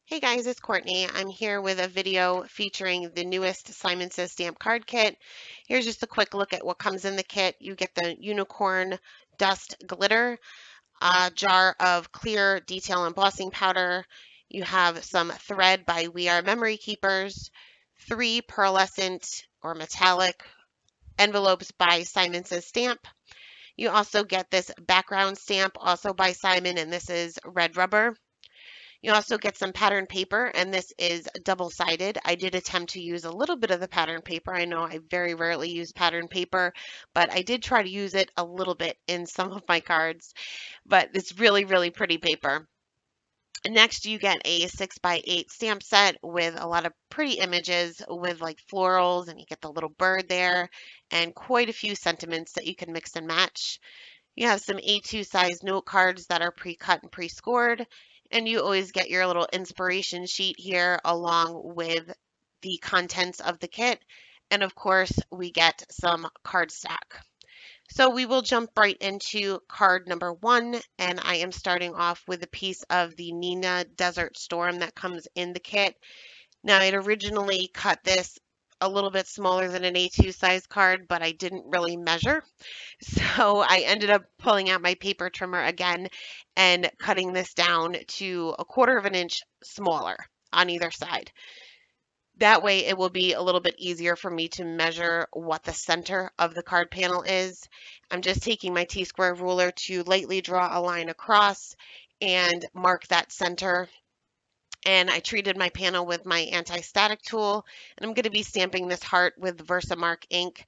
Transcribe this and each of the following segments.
Hey guys, it's Courtney. I'm here with a video featuring the newest Simon Says Stamp Card Kit. Here's just a quick look at what comes in the kit. You get the unicorn dust glitter, a jar of clear detail embossing powder. You have some thread by We Are Memory Keepers, 3 pearlescent or metallic envelopes by Simon Says Stamp. You also get this background stamp, also by Simon, and this is red rubber. You also get some pattern paper, and this is double-sided. I did attempt to use a little bit of the pattern paper. I know I very rarely use pattern paper, but I did try to use it a little bit in some of my cards, but it's really, really pretty paper. Next, you get a 6x8 stamp set with a lot of pretty images with like florals, and you get the little bird there, and quite a few sentiments that you can mix and match. You have some A2 size note cards that are pre-cut and pre-scored, and you always get your little inspiration sheet here along with the contents of the kit. And of course, we get some cardstock. So we will jump right into card number 1, and I am starting off with a piece of the Nina Desert Storm that comes in the kit. Now, I'd originally cut this a little bit smaller than an A2 size card, but I didn't really measure. So I ended up pulling out my paper trimmer again and cutting this down to 1/4 of an inch smaller on either side. That way it will be a little bit easier for me to measure what the center of the card panel is. I'm just taking my T-square ruler to lightly draw a line across and mark that center. And I treated my panel with my anti-static tool, and I'm going to be stamping this heart with Versamark ink.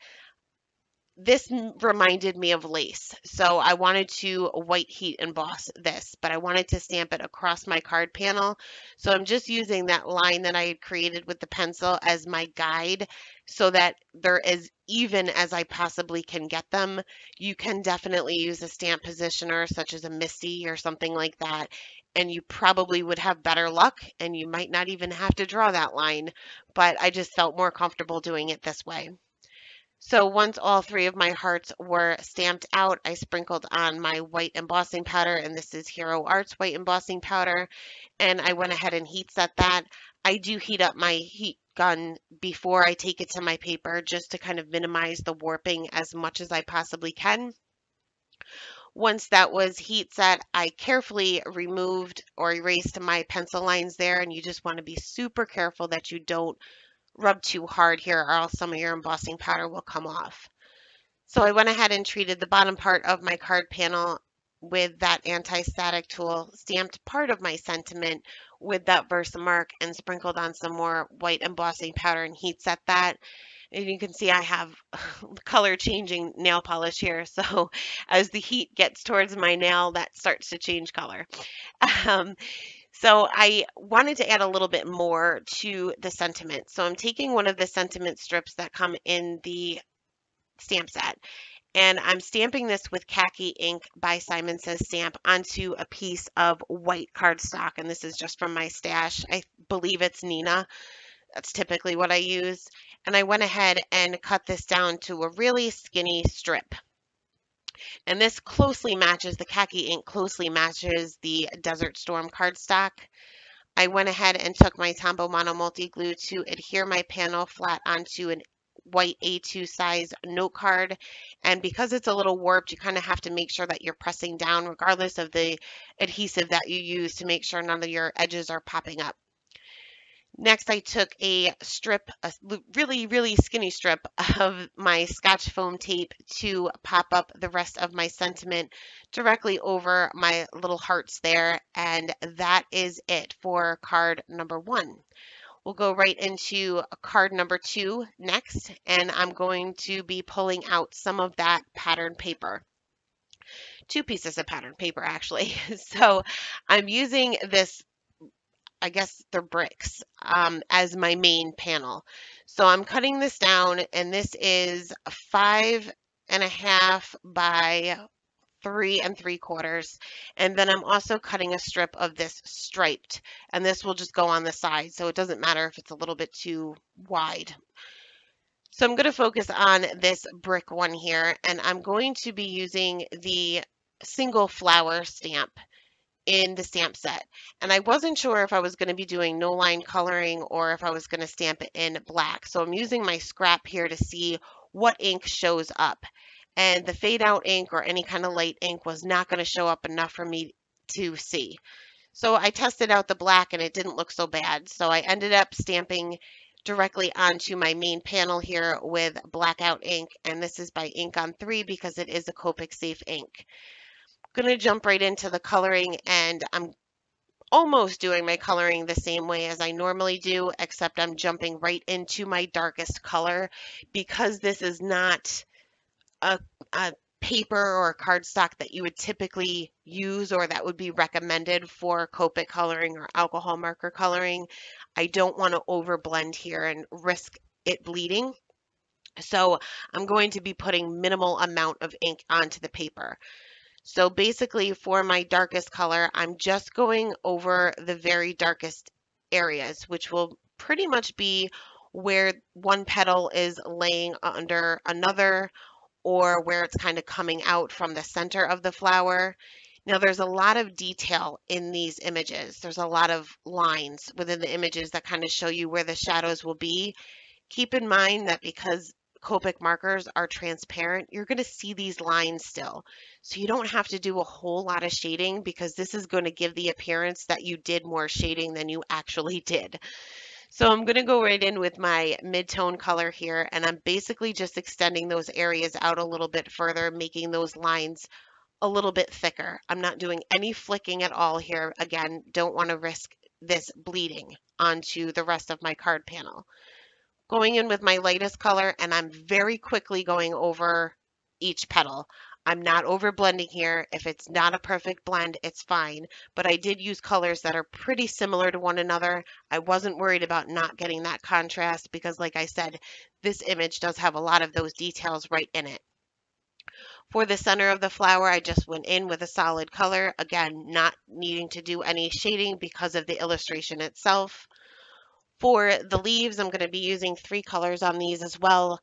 This reminded me of lace, so I wanted to white heat emboss this, but I wanted to stamp it across my card panel. So I'm just using that line that I had created with the pencil as my guide so that they're as even as I possibly can get them. You can definitely use a stamp positioner such as a Misty or something like that, and you probably would have better luck, and you might not even have to draw that line, but I just felt more comfortable doing it this way. So once all 3 of my hearts were stamped out, I sprinkled on my white embossing powder, and this is Hero Arts white embossing powder, and I went ahead and heat set that. I do heat up my heat gun before I take it to my paper just to kind of minimize the warping as much as I possibly can. Once that was heat set, I carefully removed or erased my pencil lines there, and you just want to be super careful that you don't rub too hard here or else some of your embossing powder will come off. So I went ahead and treated the bottom part of my card panel with that anti-static tool, stamped part of my sentiment with that Versamark, and sprinkled on some more white embossing powder and heat set that. And you can see I have color changing nail polish here. So as the heat gets towards my nail, that starts to change color. So I wanted to add a little bit more to the sentiment. So I'm taking one of the sentiment strips that come in the stamp set, and I'm stamping this with khaki ink by Simon Says Stamp onto a piece of white cardstock. And this is just from my stash. I believe it's Nina. That's typically what I use. And I went ahead and cut this down to a really skinny strip. And this closely matches, the khaki ink closely matches the Desert Storm cardstock. I went ahead and took my Tombow Mono Multi Glue to adhere my panel flat onto an white A2 size note card. And because it's a little warped, you kind of have to make sure that you're pressing down regardless of the adhesive that you use to make sure none of your edges are popping up. Next, I took a strip, a really, really skinny strip of my Scotch foam tape to pop up the rest of my sentiment directly over my little hearts there. And that is it for card number 1. We'll go right into card number 2 next, and I'm going to be pulling out some of that pattern paper. 2 pieces of pattern paper, actually. So I'm using this I guess they're bricks, as my main panel. So I'm cutting this down, and this is 5.5 by 3 3/4. And then I'm also cutting a strip of this striped, and this will just go on the side. So it doesn't matter if it's a little bit too wide. So I'm going to focus on this brick one here, and I'm going to be using the single flower stamp in the stamp set. And I wasn't sure if I was going to be doing no line coloring or if I was going to stamp it in black. So I'm using my scrap here to see what ink shows up. And the fade out ink or any kind of light ink was not going to show up enough for me to see. So I tested out the black and it didn't look so bad. So I ended up stamping directly onto my main panel here with blackout ink. And this is by Ink on 3 because it is a Copic safe ink. I'm going to jump right into the coloring, and I'm almost doing my coloring the same way as I normally do, except I'm jumping right into my darkest color because this is not a, a paper or a cardstock that you would typically use or that would be recommended for Copic coloring or alcohol marker coloring. I don't want to overblend here and risk it bleeding. So I'm going to be putting minimal amount of ink onto the paper. So basically for my darkest color, I'm just going over the very darkest areas, which will pretty much be where one petal is laying under another or where it's kind of coming out from the center of the flower. Now there's a lot of detail in these images. There's a lot of lines within the images that kind of show you where the shadows will be. Keep in mind that because Copic markers are transparent, you're going to see these lines still. So you don't have to do a whole lot of shading because this is going to give the appearance that you did more shading than you actually did. So I'm going to go right in with my mid-tone color here, and I'm basically just extending those areas out a little bit further, making those lines a little bit thicker. I'm not doing any flicking at all here. Again, don't want to risk this bleeding onto the rest of my card panel. Going in with my lightest color, and I'm very quickly going over each petal. I'm not over blending here. If it's not a perfect blend, it's fine. But I did use colors that are pretty similar to one another. I wasn't worried about not getting that contrast because, like I said, this image does have a lot of those details right in it. For the center of the flower, I just went in with a solid color. Again, not needing to do any shading because of the illustration itself. For the leaves, I'm going to be using 3 colors on these as well.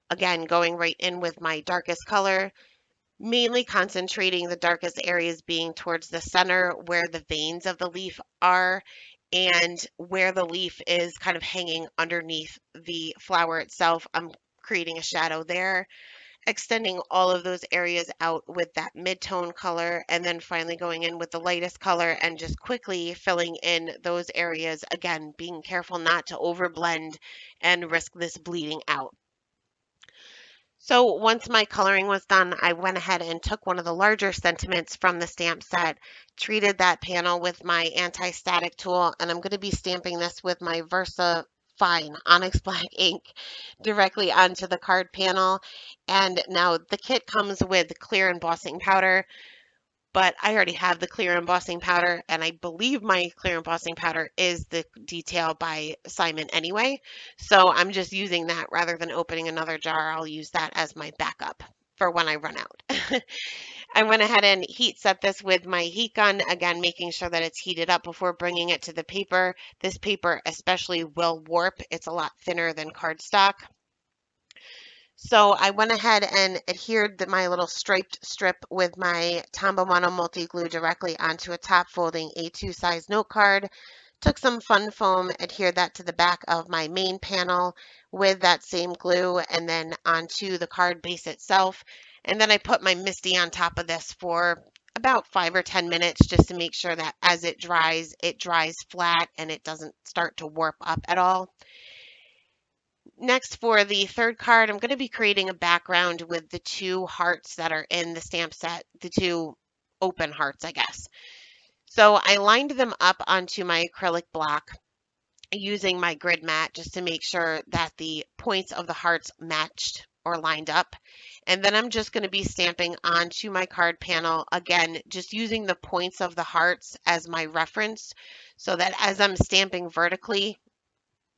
Again, going right in with my darkest color, mainly concentrating the darkest areas being towards the center where the veins of the leaf are and where the leaf is kind of hanging underneath the flower itself. I'm creating a shadow there, extending all of those areas out with that mid-tone color, and then finally going in with the lightest color and just quickly filling in those areas, again being careful not to overblend and risk this bleeding out. So once my coloring was done, I went ahead and took one of the larger sentiments from the stamp set, treated that panel with my anti-static tool, and I'm going to be stamping this with my Versa Fine Onyx Black ink directly onto the card panel. And now the kit comes with clear embossing powder, but I already have the clear embossing powder, and I believe my clear embossing powder is the detail by Simon anyway. So I'm just using that rather than opening another jar. I'll use that as my backup for when I run out. I went ahead and heat set this with my heat gun, again making sure that it's heated up before bringing it to the paper. This paper especially will warp. It's a lot thinner than cardstock. So I went ahead and adhered my little striped strip with my Tombow Mono Multi Glue directly onto a top folding A2 size note card. Took some fun foam, adhered that to the back of my main panel with that same glue and then onto the card base itself. And then I put my Misty on top of this for about 5 or 10 minutes just to make sure that as it dries flat and it doesn't start to warp up at all. Next, for the third card, I'm going to be creating a background with the 2 hearts that are in the stamp set, the 2 open hearts, I guess. So I lined them up onto my acrylic block using my grid mat just to make sure that the points of the hearts matched or lined up. And then I'm just going to be stamping onto my card panel, again, just using the points of the hearts as my reference so that as I'm stamping vertically,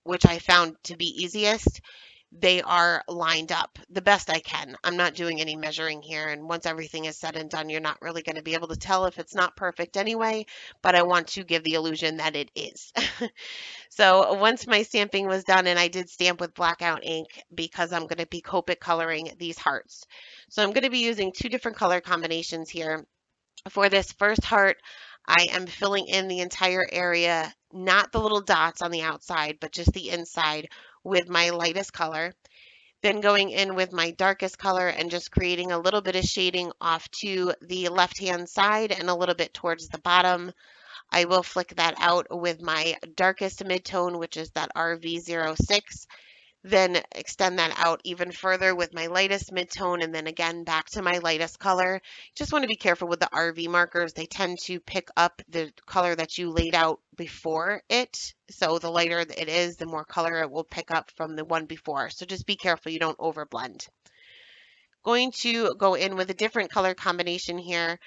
which I found to be easiest, they are lined up the best I can. I'm not doing any measuring here, and once everything is said and done, you're not really going to be able to tell if it's not perfect anyway, but I want to give the illusion that it is. So once my stamping was done, and I did stamp with blackout ink because I'm going to be Copic coloring these hearts. So I'm going to be using two different color combinations here. For this first heart, I am filling in the entire area, not the little dots on the outside, but just the inside with my lightest color. Then going in with my darkest color and just creating a little bit of shading off to the left-hand side and a little bit towards the bottom. I will flick that out with my darkest midtone, which is that RV06. Then extend that out even further with my lightest midtone, and then again back to my lightest color. Just want to be careful with the RV markers. They tend to pick up the color that you laid out before it. So the lighter it is, the more color it will pick up from the one before. So just be careful you don't overblend. Going to go in with a different color combination here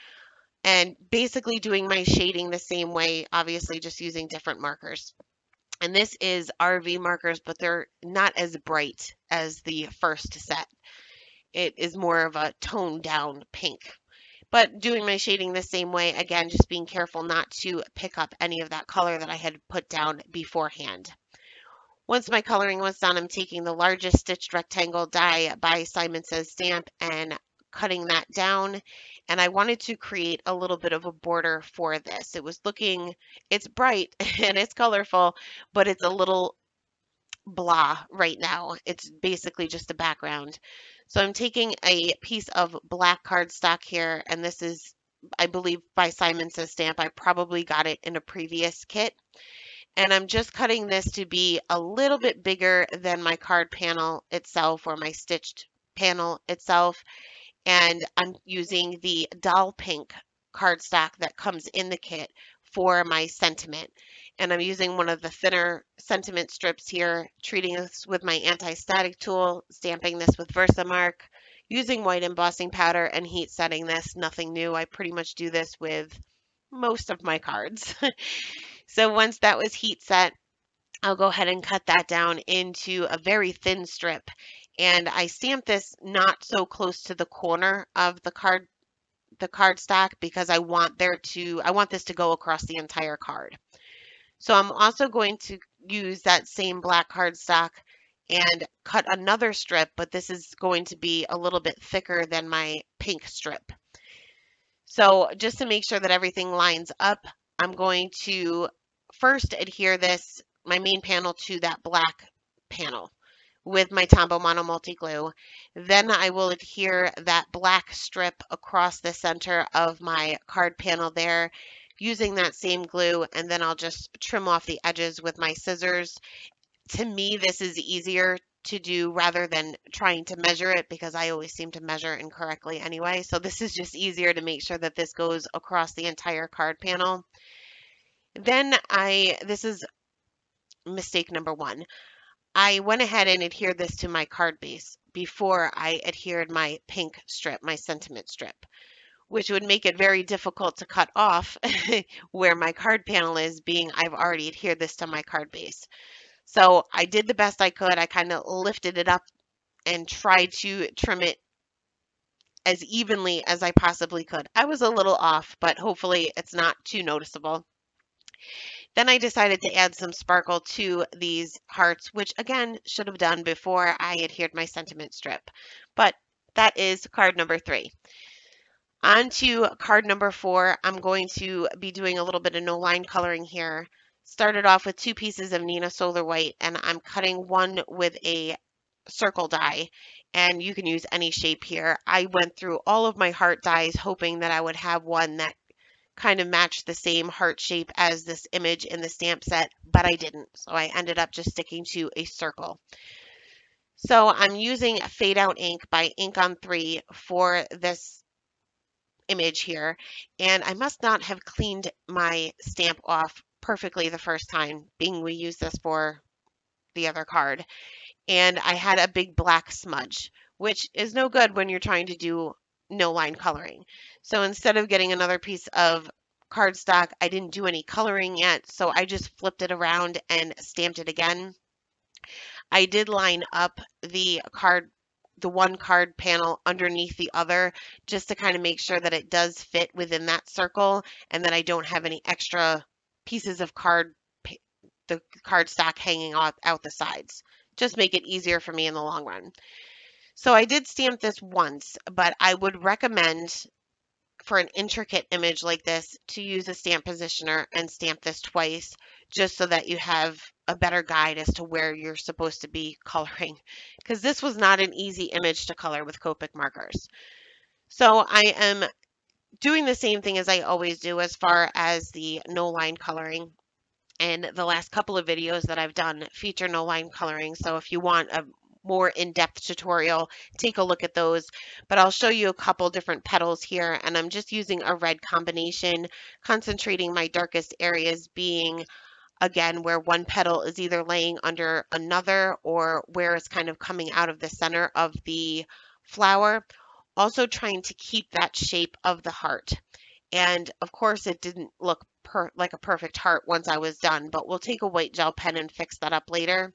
and basically doing my shading the same way, obviously just using different markers. And this is RV markers, but they're not as bright as the first set. It is more of a toned down pink. But doing my shading the same way, again, just being careful not to pick up any of that color that I had put down beforehand. Once my coloring was done, I'm taking the largest stitched rectangle die by Simon Says Stamp and cutting that down. And I wanted to create a little bit of a border for this. It's bright and it's colorful, but it's a little blah right now. It's basically just a background. So I'm taking a piece of black cardstock here, and this is, I believe, by Simon Says Stamp. I probably got it in a previous kit. And I'm just cutting this to be a little bit bigger than my card panel itself or my stitched panel itself. And I'm using the doll pink cardstock that comes in the kit for my sentiment. And I'm using one of the thinner sentiment strips here, treating this with my anti-static tool, stamping this with Versamark, using white embossing powder and heat setting this. Nothing new. I pretty much do this with most of my cards. So once that was heat set, I'll go ahead and cut that down into a very thin strip. And I stamp this not so close to the corner of the cardstock because I want this to go across the entire card. So I'm also going to use that same black cardstock and cut another strip, but this is going to be a little bit thicker than my pink strip. So just to make sure that everything lines up, I'm going to first adhere my main panel to that black panel with my Tombow Mono Multi Glue. Then I will adhere that black strip across the center of my card panel there using that same glue, and then I'll just trim off the edges with my scissors. To me, this is easier to do rather than trying to measure it because I always seem to measure incorrectly anyway. So this is just easier to make sure that this goes across the entire card panel. Then this is mistake number one. I went ahead and adhered this to my card base before I adhered my pink strip, my sentiment strip, which would make it very difficult to cut off where my card panel is, being I've already adhered this to my card base. So I did the best I could. I kind of lifted it up and tried to trim it as evenly as I possibly could. I was a little off, but hopefully it's not too noticeable. Then I decided to add some sparkle to these hearts, which again should have done before I adhered my sentiment strip. But that is card number 3. On to card number 4, I'm going to be doing a little bit of no line coloring here. Started off with 2 pieces of Nina Solar White, and I'm cutting one with a circle die, and you can use any shape here. I went through all of my heart dies hoping that I would have one that kind of matched the same heart shape as this image in the stamp set, but I didn't. So I ended up just sticking to a circle. So I'm using Fade Out ink by Ink on 3 for this image here, and I must not have cleaned my stamp off perfectly the first time, being we used this for the other card. And I had a big black smudge, which is no good when you're trying to do no line coloring. So instead of getting another piece of cardstock, I didn't do any coloring yet, so I just flipped it around and stamped it again. I did line up the one card panel underneath the other, just to kind of make sure that it does fit within that circle and that I don't have any extra pieces of the cardstock hanging out the sides. Just make it easier for me in the long run. So I did stamp this once, but I would recommend for an intricate image like this to use a stamp positioner and stamp this twice, just so that you have a better guide as to where you're supposed to be coloring, because this was not an easy image to color with Copic markers. So I am doing the same thing as I always do as far as the no line coloring. And the last couple of videos that I've done feature no line coloring. So if you want a more in-depth tutorial, take a look at those. But I'll show you a couple different petals here, and I'm just using a red combination, concentrating my darkest areas being, again, where one petal is either laying under another or where it's kind of coming out of the center of the flower. Also trying to keep that shape of the heart. And of course, it didn't look like a perfect heart once I was done, but we'll take a white gel pen and fix that up later.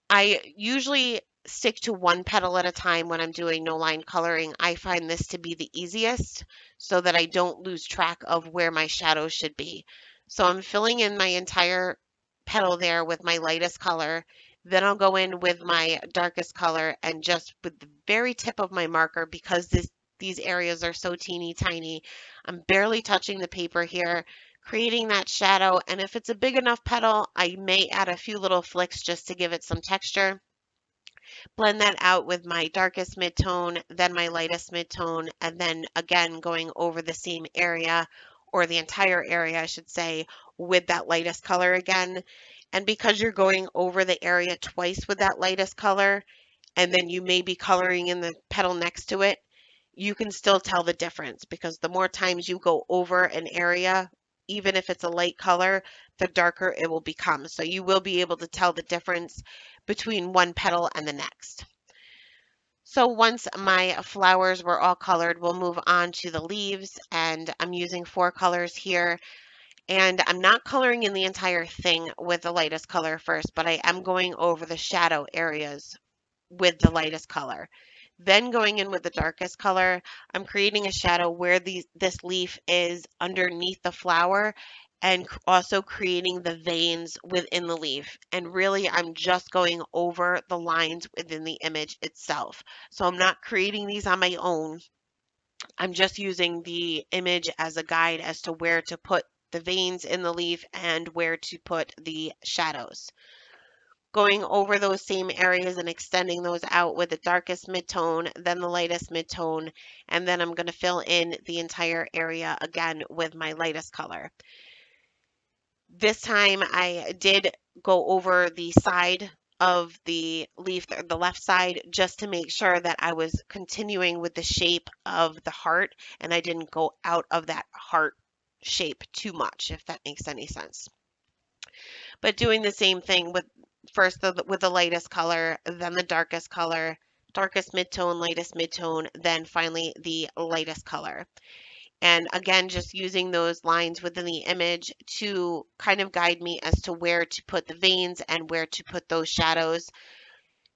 I usually stick to one petal at a time when I'm doing no line coloring. I find this to be the easiest so that I don't lose track of where my shadows should be. So I'm filling in my entire petal there with my lightest color. Then I'll go in with my darkest color and just with the very tip of my marker, because these areas are so teeny tiny, I'm barely touching the paper here, creating that shadow. And if it's a big enough petal, I may add a few little flicks just to give it some texture. Blend that out with my darkest midtone, then my lightest midtone, and then again going over the same area, or the entire area, I should say, with that lightest color again. And because you're going over the area twice with that lightest color, and then you may be coloring in the petal next to it, you can still tell the difference, because the more times you go over an area, even if it's a light color, the darker it will become. So you will be able to tell the difference between one petal and the next. So once my flowers were all colored, we'll move on to the leaves, and I'm using 4 colors here. And I'm not coloring in the entire thing with the lightest color first, but I am going over the shadow areas with the lightest color. Then going in with the darkest color, I'm creating a shadow where this leaf is underneath the flower, and also creating the veins within the leaf. And really, I'm just going over the lines within the image itself. So I'm not creating these on my own. I'm just using the image as a guide as to where to put the veins in the leaf and where to put the shadows. Going over those same areas and extending those out with the darkest midtone, then the lightest midtone, and then I'm going to fill in the entire area again with my lightest color. This time I did go over the side of the leaf, the left side, just to make sure that I was continuing with the shape of the heart and I didn't go out of that heart shape too much, if that makes any sense. But doing the same thing with with the lightest color, then the darkest color, darkest midtone, lightest midtone, then finally the lightest color. And again, just using those lines within the image to kind of guide me as to where to put the veins and where to put those shadows.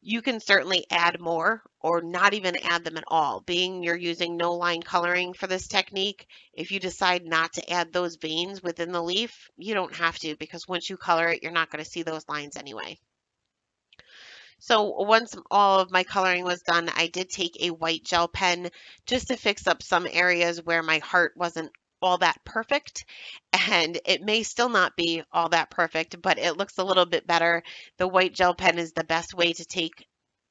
You can certainly add more or not even add them at all. Being you're using no line coloring for this technique, if you decide not to add those veins within the leaf, you don't have to, because once you color it, you're not going to see those lines anyway. So once all of my coloring was done, I did take a white gel pen just to fix up some areas where my heart wasn't all that perfect. And it may still not be all that perfect, but it looks a little bit better. The white gel pen is the best way to take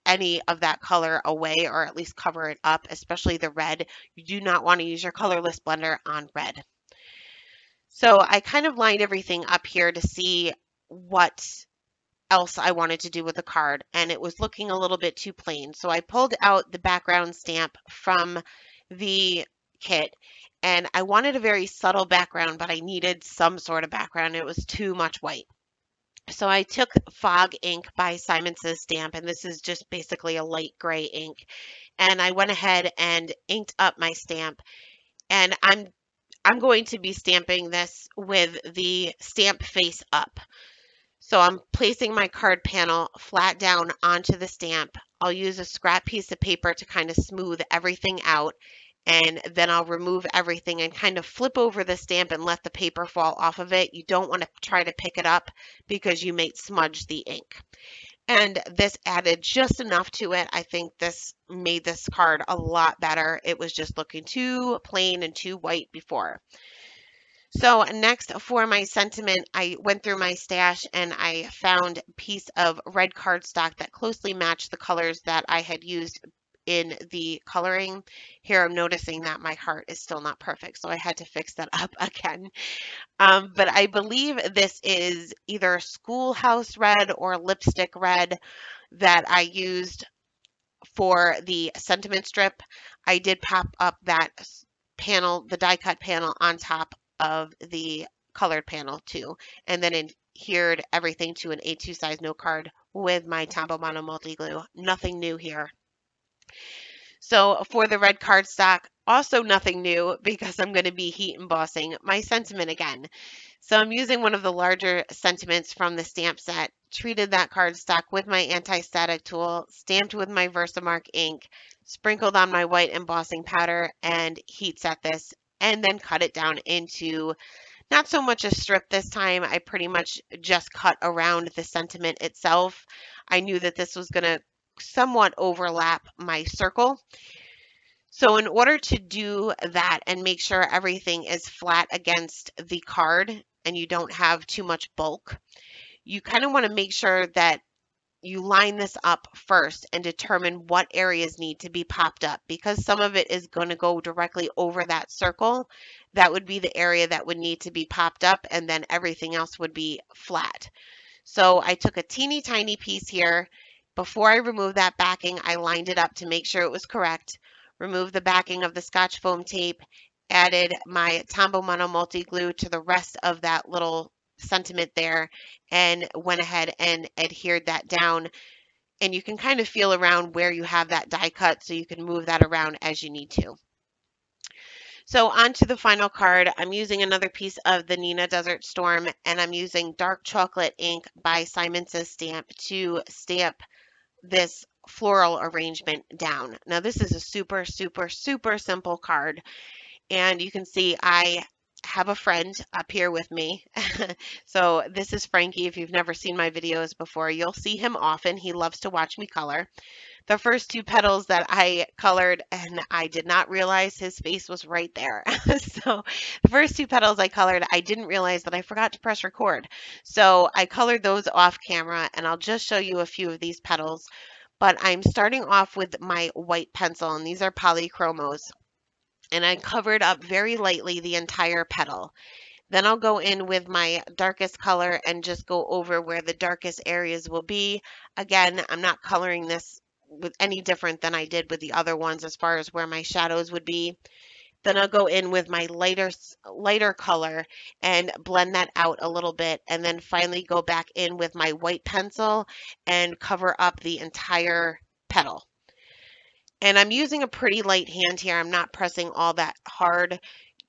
any of that color away, or at least cover it up, especially the red. You do not want to use your colorless blender on red. So I kind of lined everything up here to see what else I wanted to do with the card, and it was looking a little bit too plain. So I pulled out the background stamp from the kit, and I wanted a very subtle background, but I needed some sort of background. It was too much white. So I took Fog ink by Simon Says Stamp, and this is just basically a light gray ink. And I went ahead and inked up my stamp. And I'm going to be stamping this with the stamp face up. So I'm placing my card panel flat down onto the stamp. I'll use a scrap piece of paper to kind of smooth everything out, and then I'll remove everything and kind of flip over the stamp and let the paper fall off of it. You don't want to try to pick it up because you may smudge the ink. And this added just enough to it. I think this made this card a lot better. It was just looking too plain and too white before. So next for my sentiment, I went through my stash and I found a piece of red cardstock that closely matched the colors that I had used in the coloring. Here I'm noticing that my heart is still not perfect, so I had to fix that up again. But I believe this is either schoolhouse red or lipstick red that I used for the sentiment strip. I did pop up that panel, the die cut panel on top of the colored panel too, and then adhered everything to an A2 size note card with my Tombow Mono multi glue. Nothing new here. So for the red cardstock, also nothing new because I'm going to be heat embossing my sentiment again. So I'm using one of the larger sentiments from the stamp set, treated that cardstock with my anti-static tool, stamped with my Versamark ink, sprinkled on my white embossing powder, and heat set this, and then cut it down into not so much a strip this time. I pretty much just cut around the sentiment itself. I knew that this was going to somewhat overlap my circle. So in order to do that and make sure everything is flat against the card and you don't have too much bulk, you kind of want to make sure that you line this up first and determine what areas need to be popped up, because some of it is going to go directly over that circle. That would be the area that would need to be popped up, and then everything else would be flat. So I took a teeny tiny piece here. Before I removed that backing, I lined it up to make sure it was correct. Removed the backing of the Scotch foam tape, added my Tombow Mono multi glue to the rest of that little sentiment there, and went ahead and adhered that down. And you can kind of feel around where you have that die cut so you can move that around as you need to. So on to the final card, I'm using another piece of the Nina Desert Storm, and I'm using dark chocolate ink by Simon Says Stamp to stamp this floral arrangement down. Now this is a super, super, super simple card, and you can see I have a friend up here with me. So this is Frankie. If you've never seen my videos before, you'll see him often. He loves to watch me color. The first two petals that I colored, and I did not realize his face was right there. So the first two petals I colored, I didn't realize that I forgot to press record. So I colored those off camera, and I'll just show you a few of these petals. But I'm starting off with my white pencil, and these are polychromos. And I covered up very lightly the entire petal. Then I'll go in with my darkest color and just go over where the darkest areas will be. Again, I'm not coloring this with any different than I did with the other ones as far as where my shadows would be. Then I'll go in with my lighter color and blend that out a little bit, and then finally go back in with my white pencil and cover up the entire petal. And I'm using a pretty light hand here. I'm not pressing all that hard.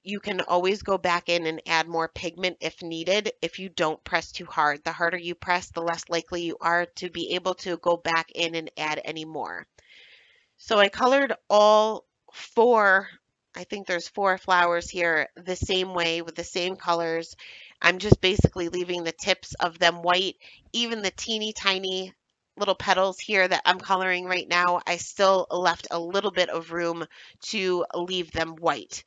You can always go back in and add more pigment if needed if you don't press too hard. The harder you press, the less likely you are to be able to go back in and add any more. So I colored all four, I think there's four flowers here, the same way with the same colors. I'm just basically leaving the tips of them white. Even the teeny tiny little petals here that I'm coloring right now, I still left a little bit of room to leave them white.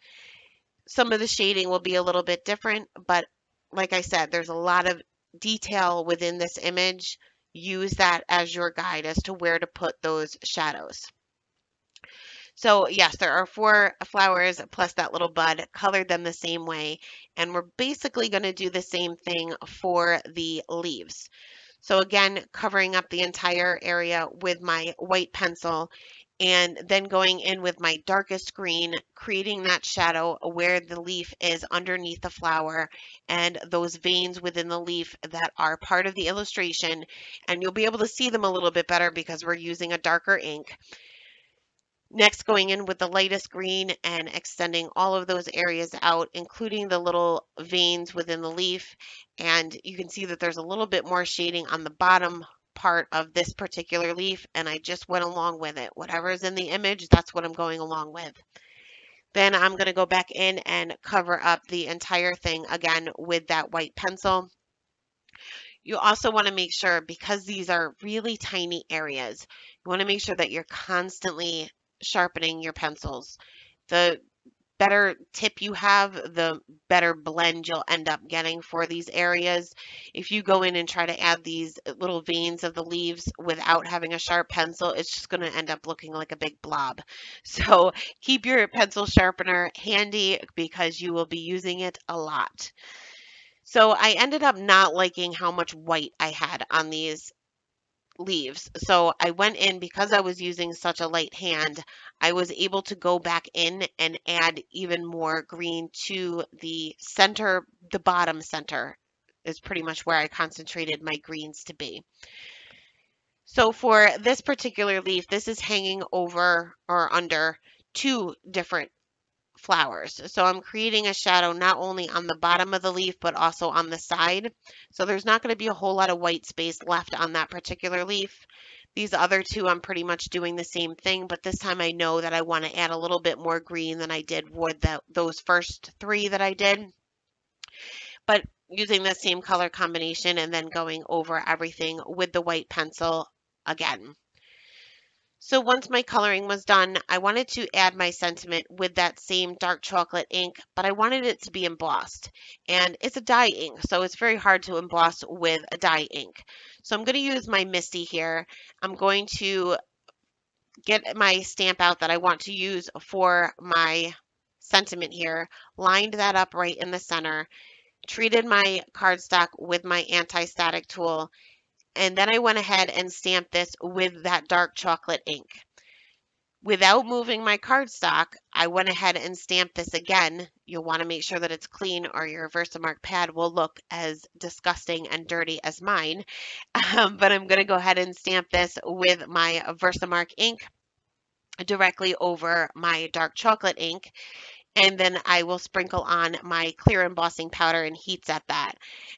Some of the shading will be a little bit different, but like I said, there's a lot of detail within this image. Use that as your guide as to where to put those shadows. So yes, there are four flowers plus that little bud, colored them the same way, and we're basically going to do the same thing for the leaves. So again, covering up the entire area with my white pencil, and then going in with my darkest green, creating that shadow where the leaf is underneath the flower and those veins within the leaf that are part of the illustration. And you'll be able to see them a little bit better because we're using a darker ink. Next, going in with the lightest green and extending all of those areas out, including the little veins within the leaf. And you can see that there's a little bit more shading on the bottom part of this particular leaf, and I just went along with it. Whatever is in the image, that's what I'm going along with. Then I'm going to go back in and cover up the entire thing again with that white pencil. You also want to make sure, because these are really tiny areas, you want to make sure that you're constantly sharpening your pencils. The better tip you have, the better blend you'll end up getting for these areas. If you go in and try to add these little veins of the leaves without having a sharp pencil, it's just going to end up looking like a big blob. So keep your pencil sharpener handy because you will be using it a lot. So I ended up not liking how much white I had on these leaves. So I went in, because I was using such a light hand, I was able to go back in and add even more green to the center. The bottom center is pretty much where I concentrated my greens to be. So for this particular leaf, this is hanging over or under two different flowers. So I'm creating a shadow not only on the bottom of the leaf, but also on the side. So there's not going to be a whole lot of white space left on that particular leaf. These other two, I'm pretty much doing the same thing, but this time I know that I want to add a little bit more green than I did with those first three that I did. But using the same color combination and then going over everything with the white pencil again. So once my coloring was done, I wanted to add my sentiment with that same dark chocolate ink, but I wanted it to be embossed. And it's a dye ink, so it's very hard to emboss with a dye ink. So I'm going to use my Misty here. I'm going to get my stamp out that I want to use for my sentiment here, lined that up right in the center, treated my cardstock with my anti-static tool, and then I went ahead and stamped this with that dark chocolate ink. Without moving my cardstock, I went ahead and stamped this again. You'll want to make sure that it's clean or your Versamark pad will look as disgusting and dirty as mine. But I'm going to go ahead and stamp this with my Versamark ink directly over my dark chocolate ink. And then I will sprinkle on my clear embossing powder and heat set that.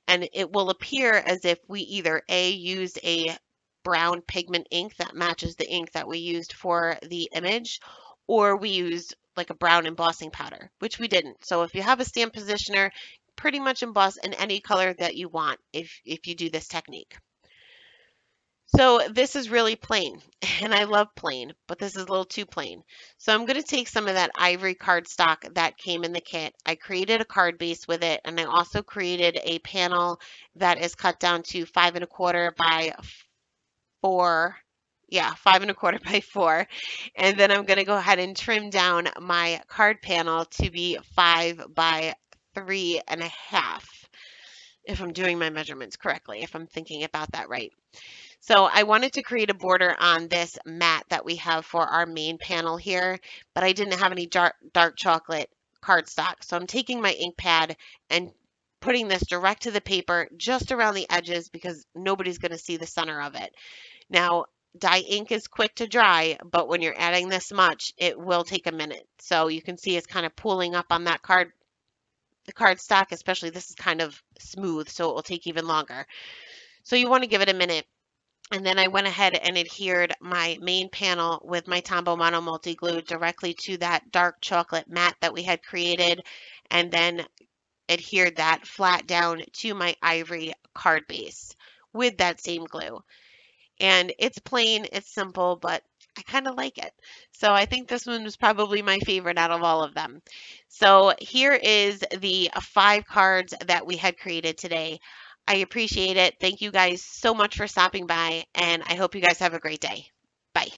And it will appear as if we either A, used a brown pigment ink that matches the ink that we used for the image, or we used like a brown embossing powder, which we didn't. So if you have a stamp positioner, pretty much emboss in any color that you want if you do this technique. So this is really plain, and I love plain, but this is a little too plain. So I'm going to take some of that ivory cardstock that came in the kit. I created a card base with it, and I also created a panel that is cut down to 5¼ by 4. Yeah, 5¼ by 4. And then I'm going to go ahead and trim down my card panel to be 5 by 3½, if I'm doing my measurements correctly, if I'm thinking about that right. So I wanted to create a border on this mat that we have for our main panel here, but I didn't have any dark chocolate cardstock. So I'm taking my ink pad and putting this direct to the paper just around the edges because nobody's going to see the center of it. Now, dye ink is quick to dry, but when you're adding this much, it will take a minute. So you can see it's kind of pooling up on that the cardstock, especially this is kind of smooth, so it will take even longer. So you want to give it a minute. And then I went ahead and adhered my main panel with my Tombow Mono Multi Glue directly to that dark chocolate mat that we had created, and then adhered that flat down to my ivory card base with that same glue. And it's plain, it's simple, but I kind of like it. So I think this one was probably my favorite out of all of them. So here is the 5 cards that we had created today. I appreciate it. Thank you guys so much for stopping by, and I hope you guys have a great day. Bye.